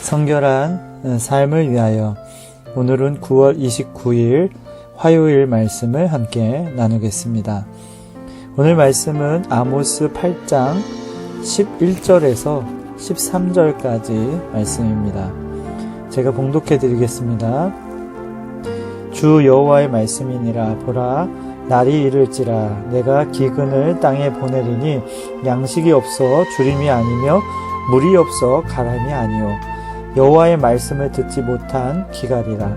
성결한 삶을 위하여 오늘은 9월 29일 화요일 말씀을 함께 나누겠습니다. 오늘 말씀은 아모스 8장 11절에서 13절까지 말씀입니다. 제가 봉독해 드리겠습니다. 주 여호와의 말씀이니라. 보라, 날이 이를지라 내가 기근을 땅에 보내리니 양식이 없어 주림이 아니며 물이 없어 가람이 아니요 여호와의 말씀을 듣지 못한 기갈이라.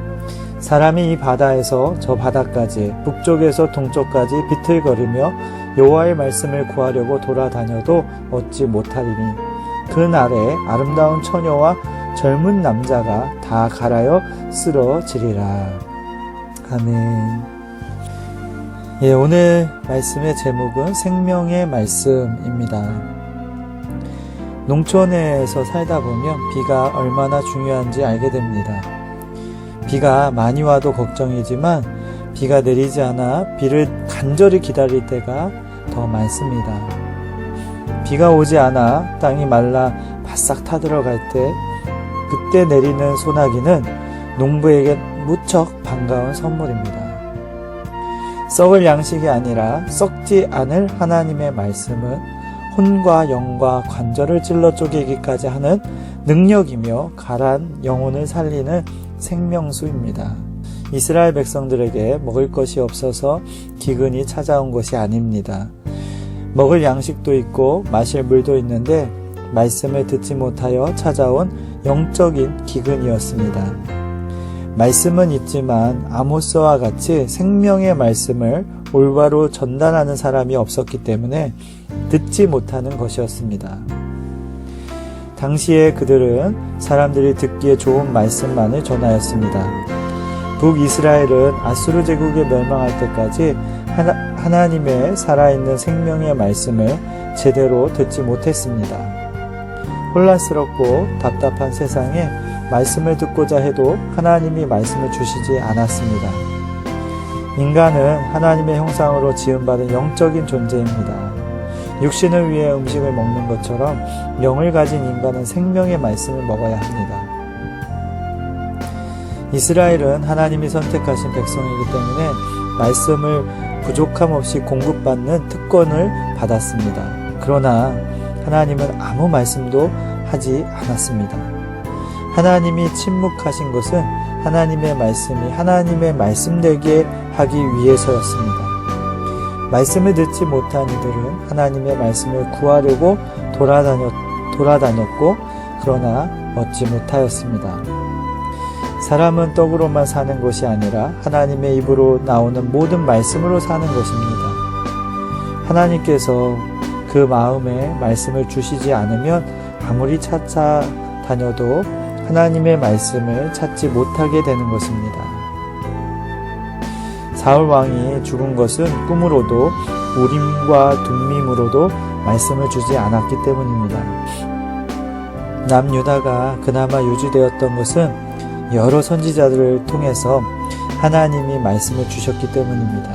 사람이 이 바다에서 저 바다까지 북쪽에서 동쪽까지 비틀거리며 여호와의 말씀을 구하려고 돌아다녀도 얻지 못하리니 그 날에 아름다운 처녀와 젊은 남자가 다 갈아여 쓰러지리라. 아멘. 오늘 말씀의 제목은 생명의 말씀입니다. 농촌에서 살다 보면 비가 얼마나 중요한지 알게 됩니다. 비가 많이 와도 걱정이지만 비가 내리지 않아 비를 간절히 기다릴 때가 더 많습니다. 비가 오지 않아 땅이 말라 바싹 타들어갈 때 그때 내리는 소나기는 농부에게 무척 반가운 선물입니다. 썩을 양식이 아니라 썩지 않을 하나님의 말씀은 혼과 영과 관절을 찔러 쪼개기까지 하는 능력이며 가란 영혼을 살리는 생명수입니다. 이스라엘 백성들에게 먹을 것이 없어서 기근이 찾아온 것이 아닙니다. 먹을 양식도 있고 마실 물도 있는데 말씀을 듣지 못하여 찾아온 영적인 기근이었습니다. 말씀은 있지만 아모스와 같이 생명의 말씀을 올바로 전달하는 사람이 없었기 때문에 듣지 못하는 것이었습니다. 당시에 그들은 사람들이 듣기에 좋은 말씀만을 전하였습니다. 북이스라엘은 아수르 제국에 멸망할 때까지 하나님의 살아있는 생명의 말씀을 제대로 듣지 못했습니다. 혼란스럽고 답답한 세상에 말씀을 듣고자 해도 하나님이 말씀을 주시지 않았습니다. 인간은 하나님의 형상으로 지음받은 영적인 존재입니다. 육신을 위해 음식을 먹는 것처럼 영을 가진 인간은 생명의 말씀을 먹어야 합니다. 이스라엘은 하나님이 선택하신 백성이기 때문에 말씀을 부족함 없이 공급받는 특권을 받았습니다. 그러나 하나님은 아무 말씀도 하지 않았습니다. 하나님이 침묵하신 것은 하나님의 말씀이 하나님의 말씀되게 하기 위해서였습니다. 말씀을 듣지 못한 이들은 하나님의 말씀을 구하려고 돌아다녔고 그러나 얻지 못하였습니다. 사람은 떡으로만 사는 것이 아니라 하나님의 입으로 나오는 모든 말씀으로 사는 것입니다. 하나님께서 그 마음에 말씀을 주시지 않으면 아무리 찾아다녀도 하나님의 말씀을 찾지 못하게 되는 것입니다. 사울 왕이 죽은 것은 꿈으로도 우림과 둠밈으로도 말씀을 주지 않았기 때문입니다. 남유다가 그나마 유지되었던 것은 여러 선지자들을 통해서 하나님이 말씀을 주셨기 때문입니다.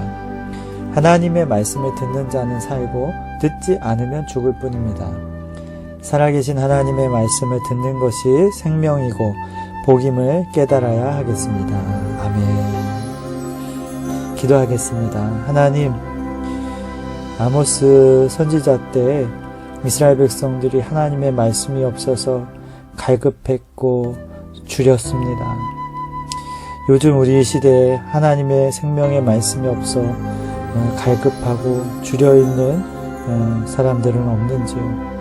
하나님의 말씀을 듣는 자는 살고 듣지 않으면 죽을 뿐입니다. 살아계신 하나님의 말씀을 듣는 것이 생명이고 복임을 깨달아야 하겠습니다. 아멘. 기도하겠습니다. 하나님, 아모스 선지자 때 이스라엘 백성들이 하나님의 말씀이 없어서 갈급했고 줄였습니다. 요즘 우리 시대에 하나님의 생명의 말씀이 없어 갈급하고 줄여있는 사람들은 없는지요.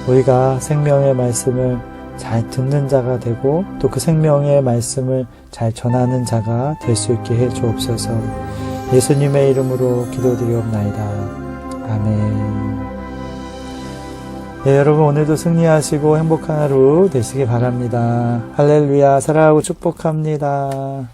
우리가 생명의 말씀을 잘 듣는 자가 되고 또 그 생명의 말씀을 잘 전하는 자가 될 수 있게 해 주옵소서. 예수님의 이름으로 기도드리옵나이다. 아멘. 여러분 오늘도 승리하시고 행복한 하루 되시기 바랍니다. 할렐루야. 사랑하고 축복합니다.